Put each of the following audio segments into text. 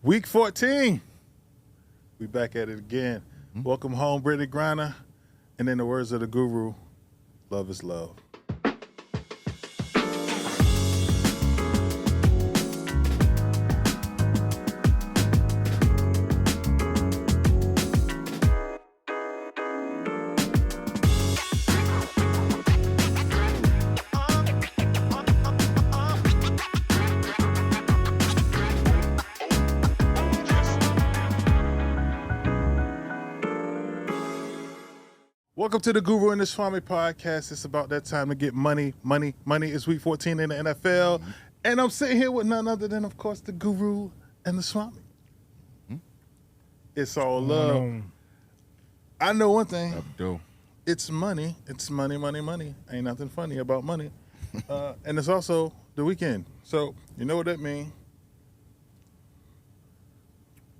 Week 14. We back at it again. Welcome home, Brittany Griner. And in the words of the guru, love is love. Welcome to the Guru and the Swami podcast. It's about that time to get money. It's week 14 in the NFL. And I'm sitting here with none other than, of course, the Guru and the Swami. It's all love. I know one thing. It's money. It's money. Ain't nothing funny about money. And it's also the weekend. So, you know what that means.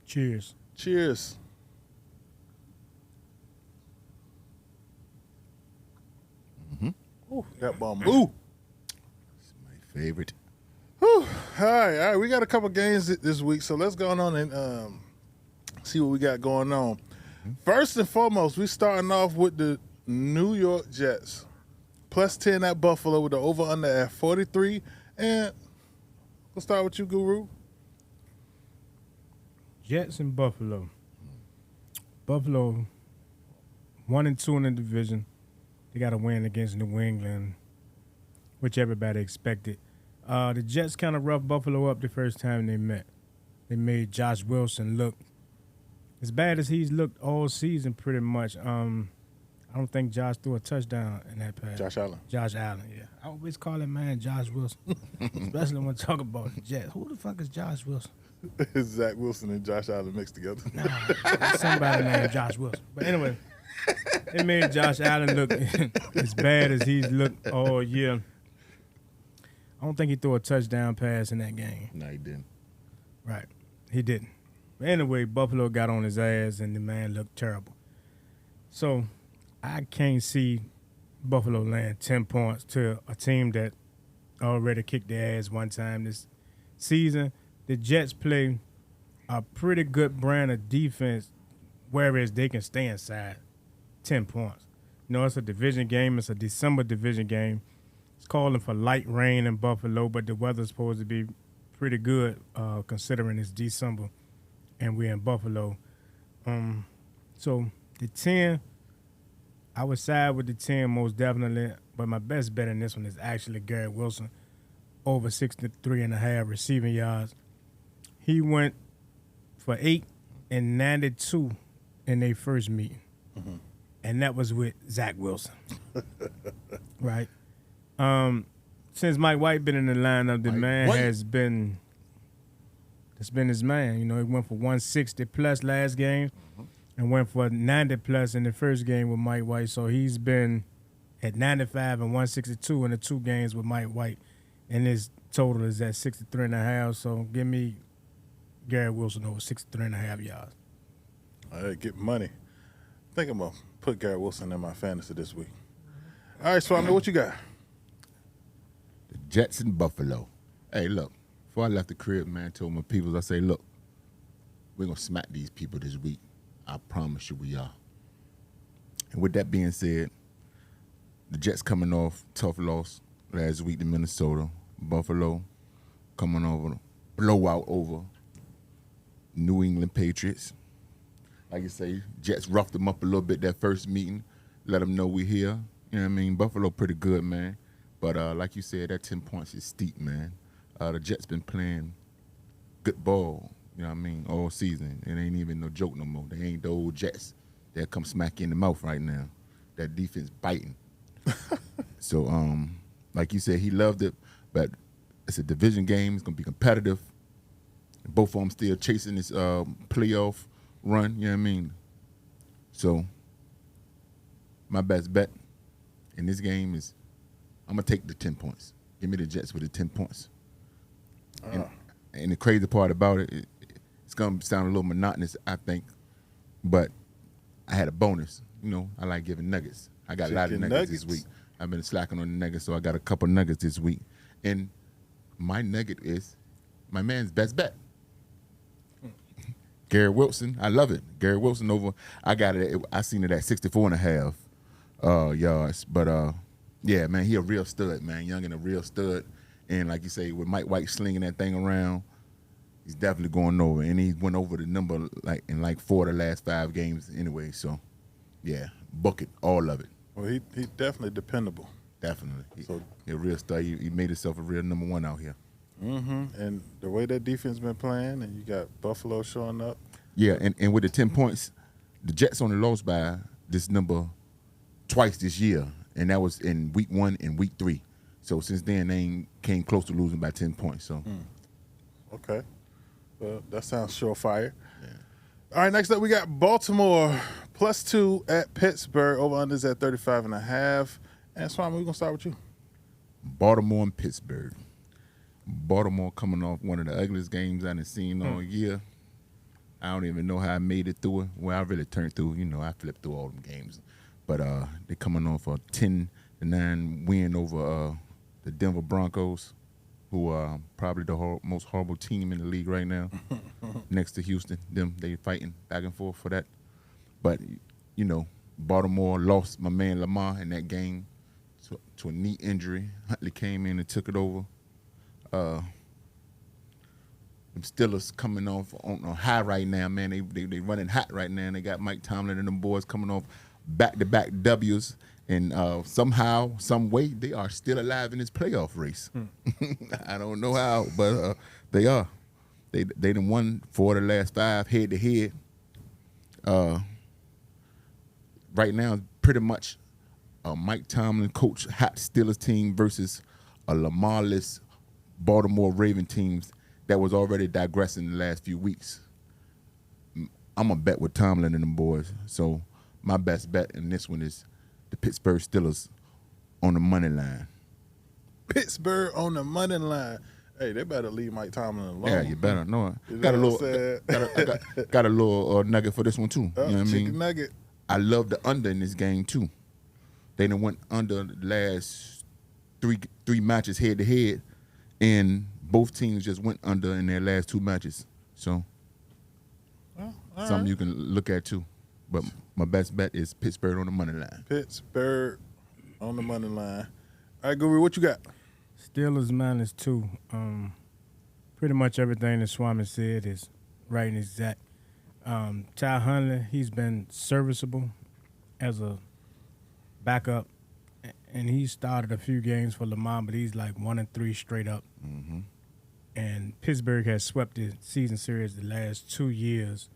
Cheers. Cheers. Ooh, that bomb. Ooh. It's my favorite. Whew. All right. We got a couple games this week, so let's go on and see what we got going on. First and foremost, we starting off with the New York Jets. Plus 10 at Buffalo with the over-under at 43. And let's start with you, Guru. Jets and Buffalo. Buffalo 1-2 in the division. They got to win against New England, which everybody expected. The Jets kind of roughed Buffalo up the first time they met. They made Josh Wilson look as bad as he's looked all season pretty much. I don't think Josh threw a touchdown in that pass. Josh Allen, yeah. I always call that man Josh Wilson, especially when I talk about the Jets. Who the fuck is Josh Wilson? It's Zach Wilson and Josh Allen mixed together. Nah, somebody named Josh Wilson. But anyway. It made Josh Allen look as bad as he's looked all year. I don't think he threw a touchdown pass in that game. No, he didn't. Right. He didn't. But anyway, Buffalo got on his ass, and the man looked terrible. So I can't see Buffalo land 10 points to a team that already kicked their ass one time this season. The Jets play a pretty good brand of defense, whereas they can stay inside 10 points. You know, it's a division game. It's a December division game. It's calling for light rain in Buffalo, but the weather's supposed to be pretty good considering it's December and we're in Buffalo. So the 10, I would side with the 10 most definitely, but my best bet in this one is actually Garrett Wilson, over 63.5 receiving yards. He went for 8 and 92 in their first meeting. And that was with Zach Wilson. Right? Since Mike White been in the lineup, the man has been his man. You know, he went for 160 plus last game and went for 90 plus in the first game with Mike White. So he's been at 95 and 162 in the 2 games with Mike White. And his total is at 63.5. So give me Garrett Wilson over 63.5 yards. All right, get money. I think I'm going to put Garrett Wilson in my fantasy this week. All right, Swami, what you got? The Jets and Buffalo. Hey, look, before I left the crib, man, I told my people, I say, look, we're going to smack these people this week. I promise you we are. And with that being said, the Jets coming off tough loss last week to Minnesota. Buffalo coming over, blowout over New England Patriots. Like you say, Jets roughed them up a little bit that first meeting, let them know we're here. You know what I mean? Buffalo pretty good, man. But like you said, that 10 points is steep, man. The Jets been playing good ball, you know what I mean, all season. It ain't even no joke no more. They ain't the old Jets that come smack you in the mouth right now. That defense biting. So, like you said, he loved it, but it's a division game. It's going to be competitive. Both of them still chasing this playoff run, you know what I mean? So, my best bet in this game is I'm going to take the 10 points. Give me the Jets with the 10 points. And the crazy part about it, it's going to sound a little monotonous, I think, but I had a bonus. You know, I like giving nuggets. I got a lot of nuggets this week. I've been slacking on the nuggets, so I got a couple nuggets this week. And my nugget is my man's best bet. Gary Wilson, I love it. Gary Wilson over. I seen it at 64.5 yards. But yeah, man, he a real stud, man. Young and a real stud. And like you say, with Mike White slinging that thing around, he's definitely going over. And he went over the number in 4 of the last 5 games anyway. So yeah, book it, all of it. Well, he definitely dependable. Definitely. So He a real stud. He made himself a real number 1 out here. Mm-hmm. And the way that defense been playing, and you got Buffalo showing up. Yeah, and with the 10 points, the Jets only lost by this number twice this year, and that was in week 1 and week 3. So since then, they ain't came close to losing by 10 points. So Okay. Well, that sounds surefire. Yeah. All right, next up we got Baltimore +2 at Pittsburgh. Over-unders at 35.5. And Swami, we're going to start with you. Baltimore and Pittsburgh. Baltimore coming off one of the ugliest games I done seen all year. I don't even know how I made it through it. Well, I really turned through. I flipped through all them games. But they coming off a 10-9 win over the Denver Broncos, who are probably the most horrible team in the league right now, next to Houston. They fighting back and forth for that. But, Baltimore lost my man Lamar in that game to a knee injury. Huntley came in and took it over. Them Steelers coming off on a high right now, man. They running hot right now, and they got Mike Tomlin and them boys coming off back-to-back W's, and somehow, some way, they are still alive in this playoff race. I don't know how, but they are. They done won 4 of the last 5 head-to-head. Right now, pretty much Mike Tomlin coach hot Steelers team versus a Lamar-less Baltimore Raven teams that was already digressing the last few weeks. I'm going to bet with Tomlin and them boys. So my best bet in this one is the Pittsburgh Steelers on the money line. Pittsburgh on the money line. Hey, they better leave Mike Tomlin alone. Yeah, you better know it. Got a little nugget for this one too. You know what I mean? Chicken nugget. I love the under in this game too. They done went under the last three matches head to head, and both teams just went under in their last 2 matches. So something you can look at too. But my best bet is Pittsburgh on the money line. Pittsburgh on the money line. All right, Guru, what you got? Steelers -2. Pretty much everything that Swami said is right and exact. Ty Huntley, he's been serviceable as a backup, and he started a few games for Lamar, but he's like 1-3 straight up. Mm-hmm. And Pittsburgh has swept the season series the last 2 years,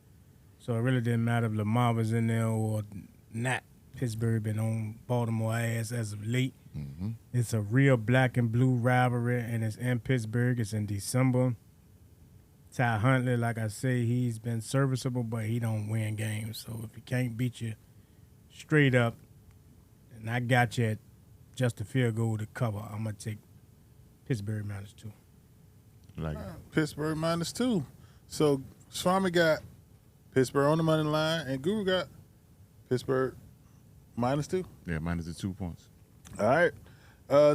so it really didn't matter if Lamar was in there or not. Pittsburgh been on Baltimore ass as of late. Mm-hmm. It's a real black and blue rivalry, and it's in Pittsburgh. It's in December. Ty Huntley, like I say, he's been serviceable, but he don't win games. So if he can't beat you straight up, and I got you at just a field goal to cover, I'm going to take Pittsburgh -2. Like Pittsburgh -2. So Swami got Pittsburgh on the money line, and Guru got Pittsburgh -2. yeah, minus the 2 points. All right.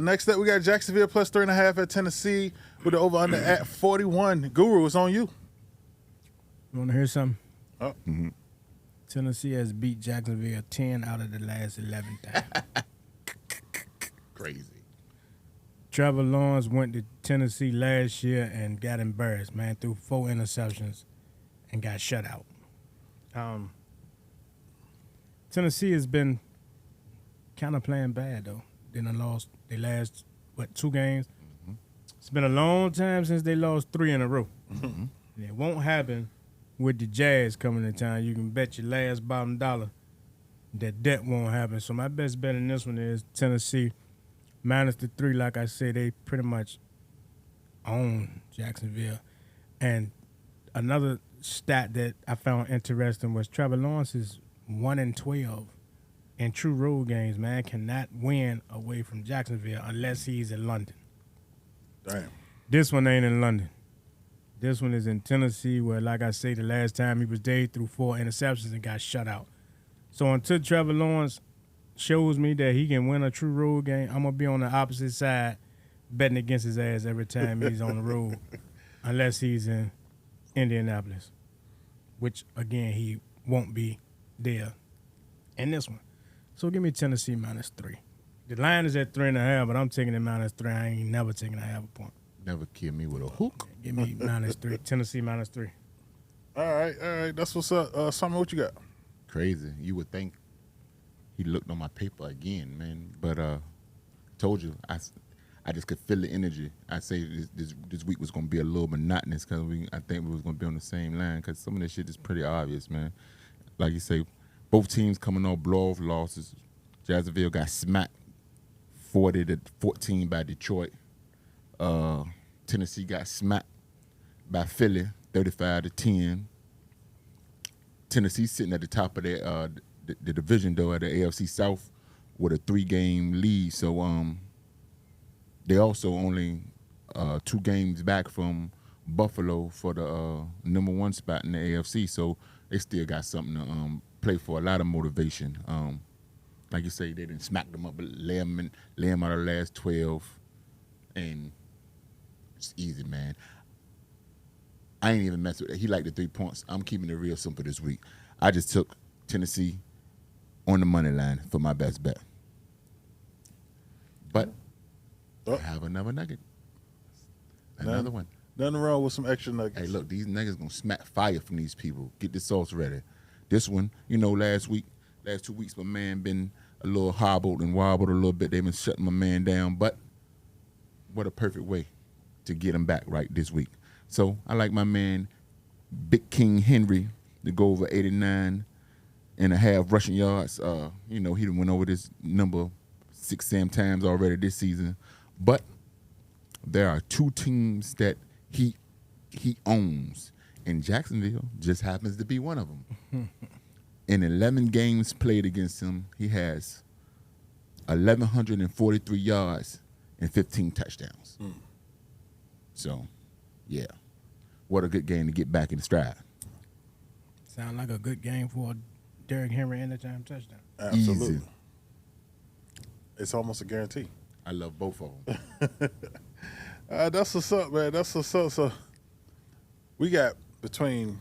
Next up, we got Jacksonville +3.5 at Tennessee with the over-under at 41. Guru, it's on you. You want to hear something? Oh. Mm-hmm. Tennessee has beat Jacksonville 10 out of the last 11 times. Crazy. Trevor Lawrence went to Tennessee last year and got embarrassed, man, threw 4 interceptions and got shut out. Tennessee has been kind of playing bad, though. They done lost their last, 2 games? Mm-hmm. It's been a long time since they lost 3 in a row. Mm-hmm. And it won't happen with the Jazz coming to town. You can bet your last bottom dollar that won't happen. So my best bet in this one is Tennessee -3. Like I said, they pretty much own Jacksonville. And another stat that I found interesting was Trevor Lawrence is 1-12 in true road games, man. Cannot win away from Jacksonville unless he's in London. Damn. This one ain't in London. This one is in Tennessee, where, like I say, the last time he was there, he threw 4 interceptions and got shut out. So until Trevor Lawrence shows me that he can win a true road game, I'm going to be on the opposite side betting against his ass every time he's on the road, unless he's in Indianapolis. which, again, he won't be there in this one. So give me Tennessee -3. The line is at 3.5, but I'm taking it -3. I ain't never taking a half a point. Never kill me with a hook. Give me -3. Tennessee -3. All right. That's what's up. Swami, what you got? Crazy. You would think he looked on my paper again, man. But told you, I just could feel the energy. I say this week was going to be a little monotonous because I think we was going to be on the same line because some of this shit is pretty obvious, man. Like you say, both teams coming off blow-off losses. Jacksonville got smacked 40-14 by Detroit. Tennessee got smacked by Philly 35-10. Tennessee sitting at the top of the division, though, at the AFC South with a 3-game lead. So they also only 2 games back from Buffalo for the number 1 spot in the AFC. So they still got something to play for, a lot of motivation. Like you say, they didn't smack them up, but lay them out of the last 12. And it's easy, man. I ain't even mess with it. He liked the 3 points. I'm keeping it real simple this week. I just took Tennessee on the money line for my best bet. But I have another nugget. Another one. Nothing wrong with some extra nuggets. Hey, look, these niggas gonna smack fire from these people. Get the sauce ready. This one, last 2 weeks, my man been a little hobbled and wobbled a little bit. They've been shutting my man down, but what a perfect way to get him back right this week. So I like my man, Big King Henry, to go over 89.5 rushing yards. He done went over this number 6, 7 times already this season. But there are 2 teams that he owns, and Jacksonville just happens to be one of them. In 11 games played against him, he has 1,143 yards and 15 touchdowns. So, yeah, what a good game to get back in stride. Sound like a good game for a Derrick Henry anytime touchdown. Absolutely. Easy. It's almost a guarantee. I love both of them. That's what's up, man. That's what's up. So we got between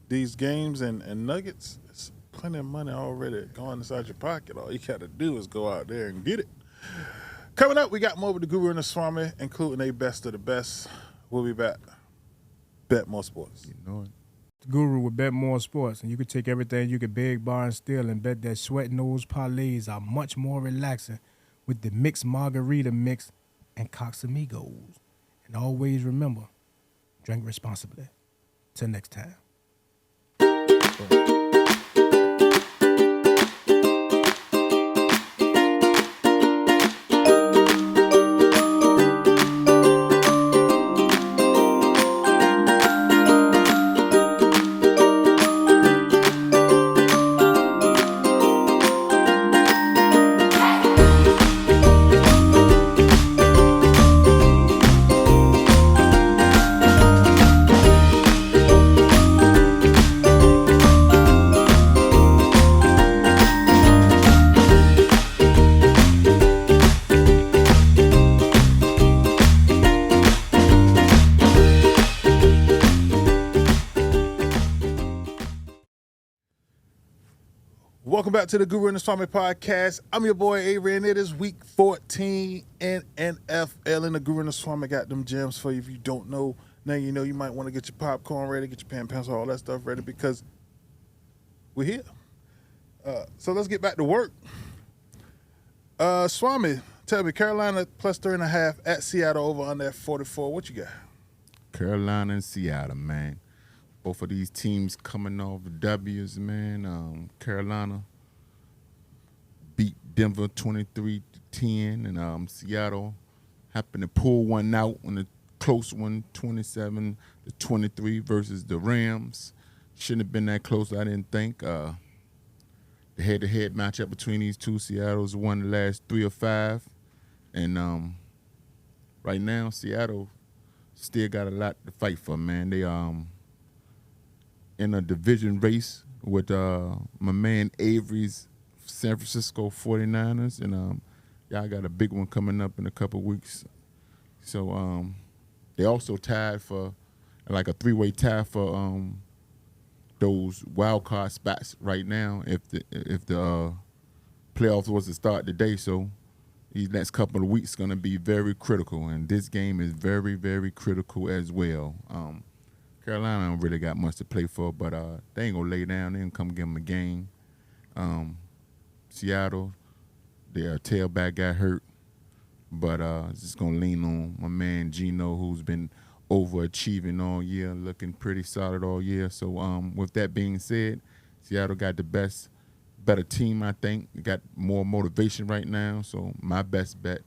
these games and nuggets, it's plenty of money already going inside your pocket. All you got to do is go out there and get it. Coming up, we got more with the Guru and the Swami, including a best of the best. We'll be back. Bet more sports. You know it. The Guru with Bet More Sports, and you can take everything you can beg, bar, and steal and bet that sweat nose parlays are much more relaxing with the mixed margarita mix and Casamigos. And always remember, drink responsibly. Till next time. Welcome back to the Guru and the Swami podcast. I'm your boy Avery, and it is week 14 in NFL, and the Guru and the Swami got them gems for you. If you don't know, now you know. You might want to get your popcorn ready, get your pen, pencil, all that stuff ready, because we're here. So let's get back to work. Swami, tell me, Carolina plus 3.5 at Seattle over under at 44. What you got? Carolina and Seattle, man. Both of these teams coming off W's, man. Carolina beat Denver 23-10, and Seattle happened to pull one out in a close one, 27-23 versus the Rams. Shouldn't have been that close, I didn't think. The head-to-head matchup between these two, Seattle's won the last 3 or 5, and right now Seattle still got a lot to fight for, man. They in a division race with my man Avery's San Francisco 49ers, and y'all got a big one coming up in a couple weeks. So they also tied for like a 3-way tie for those wild card spots right now if the playoffs was to start today. So these next couple of weeks going to be very critical, and this game is very, very critical as well. Carolina don't really got much to play for, but they ain't going to lay down. They going to come give them a game. Seattle, their tailback got hurt, but just going to lean on my man Geno, who's been overachieving all year, looking pretty solid all year. So with that being said, Seattle got the better team, I think. They got more motivation right now. So my best bet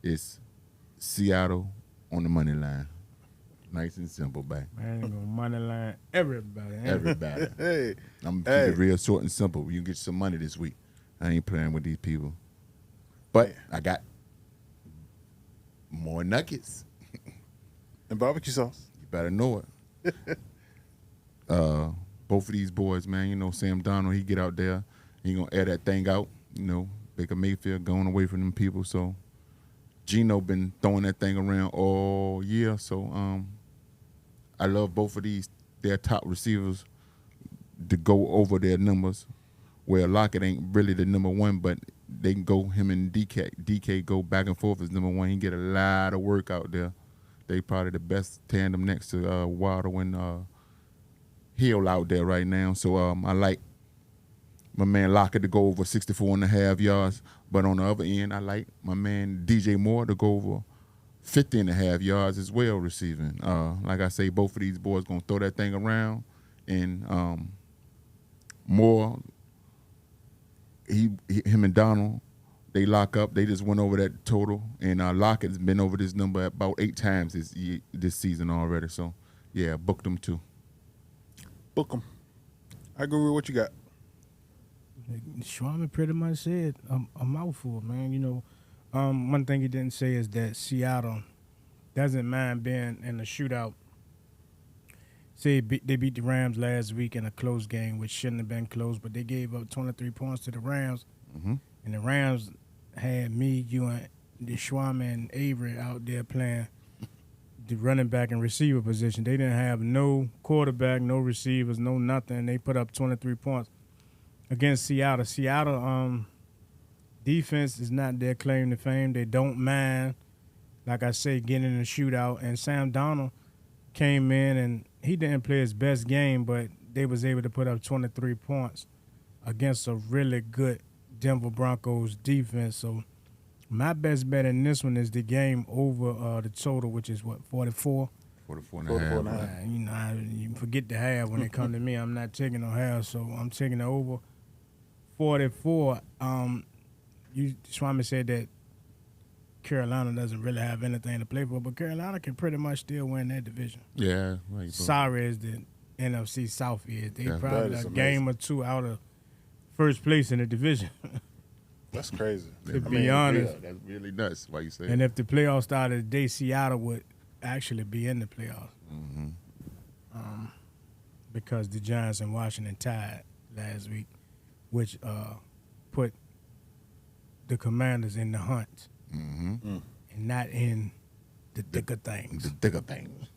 is Seattle on the money line. Nice and simple, back. Man, ain't gonna money line everybody. Everybody. Hey, I'm gonna keep it real short and simple. You can get some money this week. I ain't playing with these people. But I got more nuggets. and barbecue sauce. You better know it. Both of these boys, man, you know, Sam Darnold, he get out there, he gonna air that thing out, you know, Baker Mayfield going away from them people. So Geno been throwing that thing around all year. So I love both of their top receivers to go over their numbers. Where Lockett ain't really the number one, but they can go him and DK. DK go back and forth as number one. He get a lot of work out there. They probably the best tandem next to Waddle and Hill out there right now. So I like my man Lockett to go over 64.5 yards. But on the other end, I like my man DJ Moore to go over 50.5 yards as well receiving. Like I say, both of these boys going to throw that thing around. And Moore, him and Donald, they lock up. They just went over that total. And Lockett's been over this number about 8 times this season already. So, yeah, booked them too. Book them. I agree with what you got. Swami pretty much said a mouthful, man. You know, one thing he didn't say is that Seattle doesn't mind being in a shootout. Say they beat the Rams last week in a close game, which shouldn't have been close, but they gave up 23 points to the Rams. Mm-hmm. And the Rams had me, you, and the Swami and Avery out there playing the running back and receiver position. They didn't have no quarterback, no receivers, no nothing. They put up 23 points against Seattle. Seattle defense is not their claim to fame. They don't mind, like I say, getting in a shootout. And Sam Darnold came in, and he didn't play his best game, but they was able to put up 23 points against a really good Denver Broncos defense. So my best bet in this one is the game over the total, which is what, 44? 44.5. You know, you forget the half when it come to me. I'm not taking no half, so I'm taking it over 44. Swami said that Carolina doesn't really have anything to play for, but Carolina can pretty much still win that division. Yeah. Sorry as the NFC South is. They Yeah, probably that is a game or two out of first place in the division. That's crazy. To be honest. Yeah, that's really nuts. Why you say And if the playoffs started today, Seattle would actually be in the playoffs. Mm-hmm. Because the Giants and Washington tied last week, which put the Commanders in the hunt and not in the thicker things. The thicker things.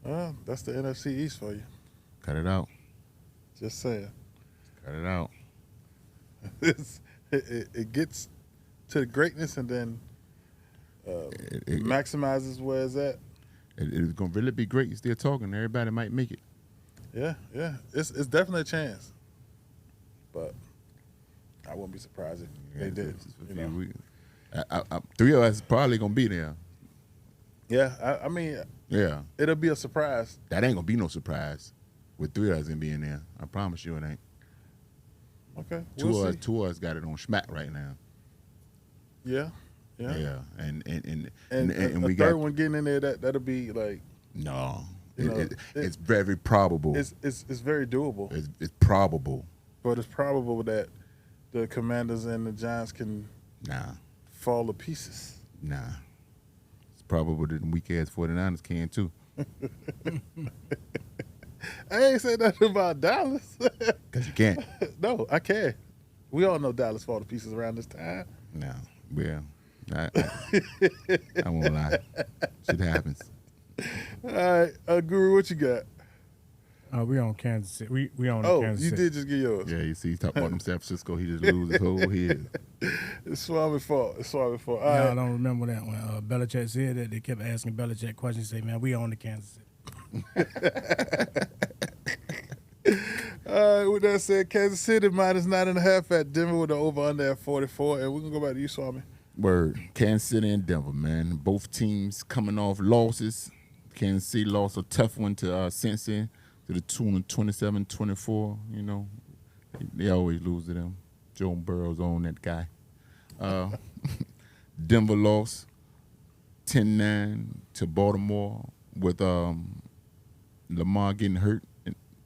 Well, that's the NFC East for you. Cut it out. Just saying. Cut it out. It gets to the greatness and then maximizes where it's at. It's going to really be great. You're still talking. Everybody might make it. Yeah. It's definitely a chance. But I wouldn't be surprised if they did. Three of us probably going to be there. Yeah, I mean, Yeah. it'll be a surprise. That ain't going to be no surprise with three of us going to be in there. I promise you it ain't. Okay, Two of us got it on smack right now. Yeah. And And we a got third one getting in there, that'll be like, no. You know, It's very probable. it's very doable. It's probable. But it's probable that the Commanders and the Giants can fall to pieces. Nah. It's probable that the weak ass 49ers can too. I ain't say nothing about Dallas. Because you can't. No, I can. We all know Dallas fall to pieces around this time. No. Well, I won't lie. Shit happens. All right, Guru, what you got? We on Kansas City. We on Oh, Kansas you City. did just get yours. Yeah, you see, he's talking about them San Francisco. He just lose his whole head. It's Swami fault. It's Swami fault. All Y'all right. don't remember that when Belichick said that. They kept asking Belichick questions. Say, man, we on the Kansas City. All right, with that said, Kansas City -9.5 at Denver with the over-under at 44. And we can go back to you, Swami. Word. Kansas City and Denver, man. Both teams coming off losses. Kansas City lost a tough one to Cincy to the tune of 27-24. You know, they always lose to them. Joe Burrow's on that guy. Denver lost 10-9 to Baltimore with Lamar getting hurt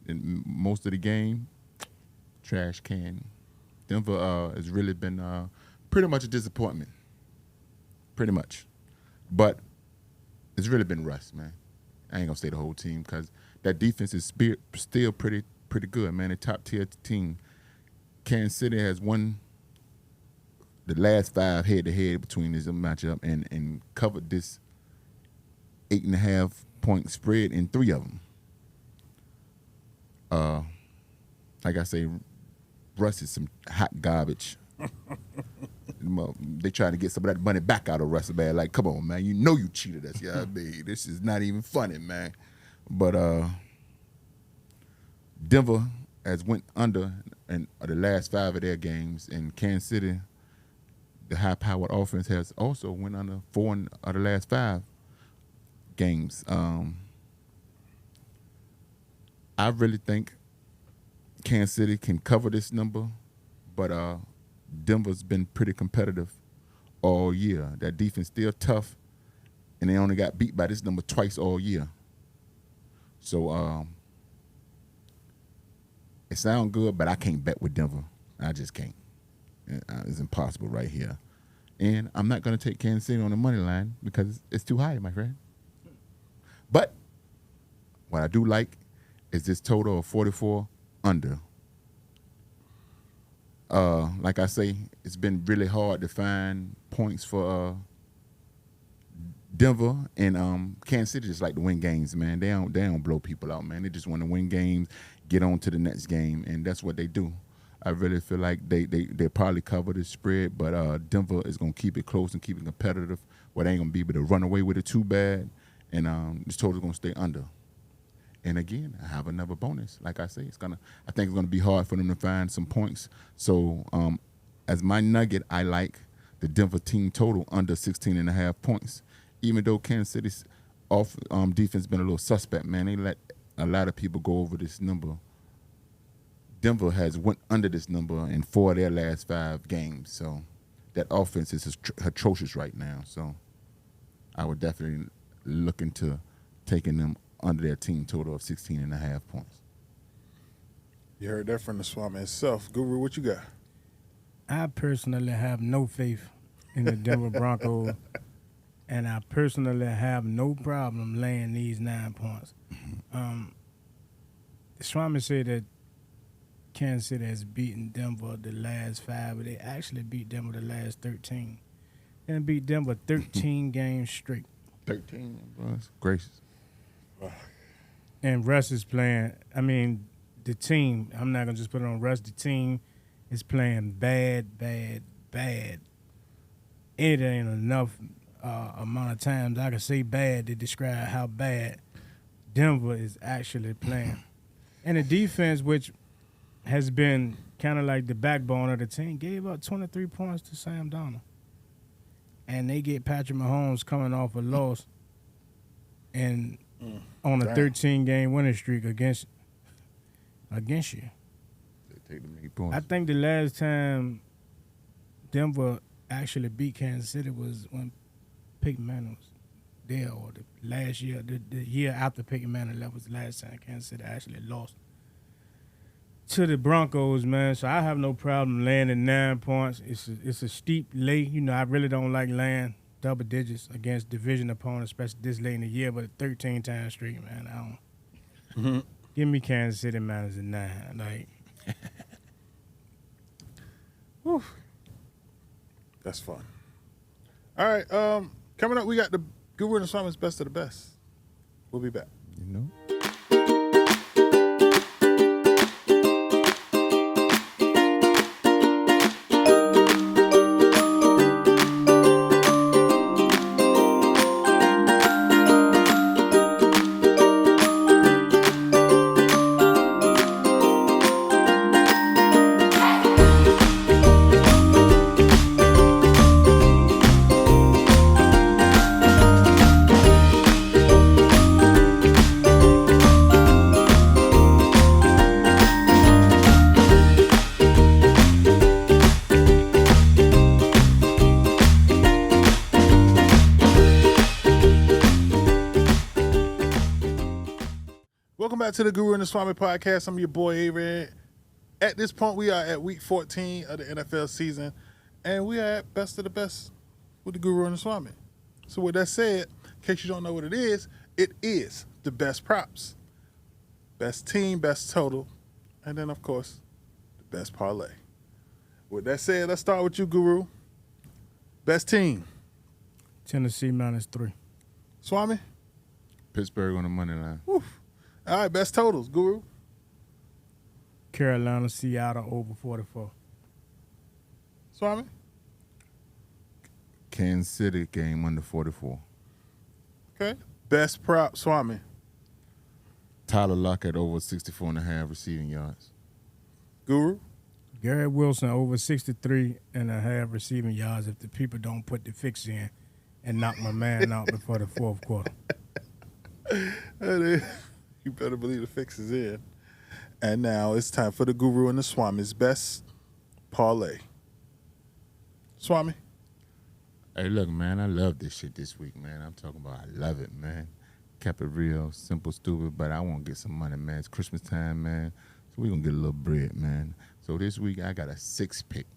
in most of the game. Trash can. Denver has really been pretty much a disappointment. Pretty much. But it's really been Russ, man. I ain't going to say the whole team because that defense is still pretty good, man. A top-tier team. Kansas City has won the last 5 head-to-head between this matchup and covered this 8.5-point spread in 3 of them. Like I say, Russ is some hot garbage. They trying to get some of that money back out of Russ, man. Like, come on, man. You know you cheated us. Yeah, I mean, this is not even funny, man. But Denver has went under in the last 5 of their games, and Kansas City, the high-powered offense, has also went under 4 of the last 5 games. I really think Kansas City can cover this number, but Denver's been pretty competitive all year. That defense still tough, and they only got beat by this number twice all year. So it sounds good, but I can't bet with Denver. I just can't. It's impossible right here. And I'm not going to take Kansas City on the money line because it's too high, my friend. But what I do like is this total of 44 under. Like I say, it's been really hard to find points for Denver, and Kansas City just like to win games, man. They don't blow people out, man. They just want to win games, get on to the next game, and that's what they do. I really feel like they probably cover the spread, but Denver is going to keep it close and keep it competitive, where they ain't going to be able to run away with it too bad, and this total is going to stay under. And again, I have another bonus. Like I say, I think it's gonna be hard for them to find some points. So as my nugget, I like the Denver team total under 16.5 points. Even though Kansas City's defense been a little suspect, man. They let a lot of people go over this number. Denver has went under this number in 4 of their last 5 games. So that offense is atrocious right now. So I would definitely look into taking them under their team total of 16.5 points. You heard that from the Swami himself. Guru, what you got? I personally have no faith in the Denver Broncos, and I personally have no problem laying these 9 points. Swami said that Kansas City has beaten Denver the last 5, but they actually beat Denver the last 13. They beat Denver 13 games straight. 13, bro. That's gracious. And Russ is playing, I mean, the team, I'm not going to just put it on Russ, the team is playing bad. It ain't enough amount of times I can say bad to describe how bad Denver is actually playing. And the defense, which has been kind of like the backbone of the team, gave up 23 points to Sam Darnold. And they get Patrick Mahomes coming off a loss and on a 13-game winning streak against you. They take them 8 points. I think the last time Denver actually beat Kansas City was when Peyton Manning was there, or the last year, the year after Peyton Manning left was the last time Kansas City actually lost to the Broncos, man. So I have no problem laying at 9 points. It's a steep lay. You know, I really don't like laying double digits against division opponents, especially this late in the year, but 13 times straight, man, I don't. Mm-hmm. Give me Kansas City minus a 9. Like, whew. That's fun. All right, coming up, we got the Guru and Swami's best of the best. We'll be back. You know? Welcome back to the Guru and the Swami podcast. I'm your boy Avery. At this point, we are at week 14 of the NFL season, and we are at best of the best with the Guru and the Swami. So with that said, in case you don't know what it is the best props, best team, best total, and then, of course, the best parlay. With that said, let's start with you, Guru. Best team. Tennessee -3. Swami? Pittsburgh on the money line. Woof. All right, best totals, Guru. Carolina, Seattle over 44. Swami? Kansas City game under 44. Okay. Best prop, Swami. Tyler Lockett over 64.5 receiving yards. Guru? Garrett Wilson over 63.5 receiving yards if the people don't put the fix in and knock my man out before the fourth quarter. You better believe the fix is in. And now it's time for the Guru and the Swami's best parlay. Swami? Hey, look, man, I love this shit this week, man. I'm talking about I love it, man. Kept it real, simple, stupid, but I want to get some money, man. It's Christmas time, man. So we're going to get a little bread, man. So this week I got a six-pick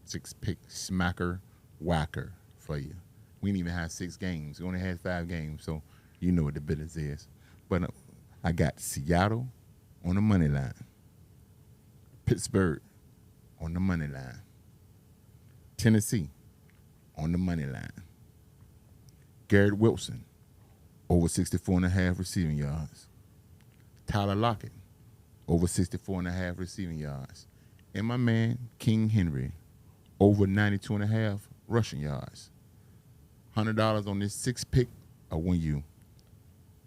smacker whacker for you. We didn't even have 6 games. We only had 5 games, so you know what the business is. But I got Seattle on the money line. Pittsburgh on the money line. Tennessee on the money line. Garrett Wilson over 64.5 receiving yards. Tyler Lockett over 64.5 receiving yards. And my man, King Henry, over 92.5 rushing yards. $100 on this 6-pick, I win you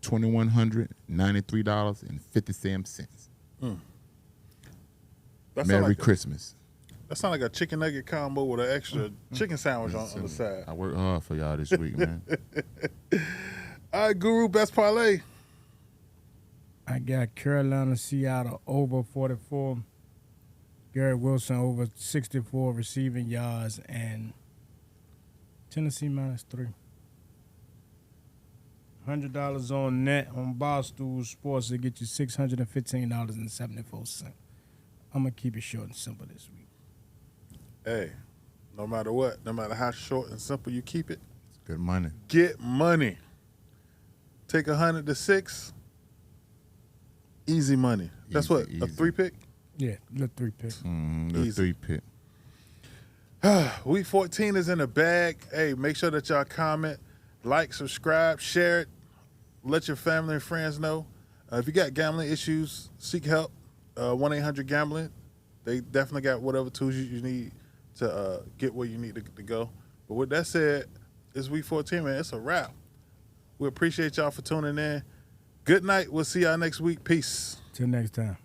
$2,193.57. Merry Christmas. That sounds like a chicken nugget combo with an extra chicken sandwich on the side. I worked hard for y'all this week, man. All right, Guru, best parlay. I got Carolina, Seattle over 44. Garrett Wilson over 64 receiving yards and Tennessee -3. $100 on net on Barstool Sports to get you $615.74. I'm going to keep it short and simple this week. Hey, no matter what, no matter how short and simple you keep it, It's good money. get money. Take 100 to 6. Easy money. That's Easy, what, a easy. 3-pick? Yeah, little 3-pick. The Easy. 3-pick. Week 14 is in the bag. Hey, make sure that y'all comment, like, subscribe, share it. Let your family and friends know. If you got gambling issues, seek help. 1-800-GAMBLING. They definitely got whatever tools you need to get where you need to go. But with that said, it's week 14, man. It's a wrap. We appreciate y'all for tuning in. Good night. We'll see y'all next week. Peace. Till next time.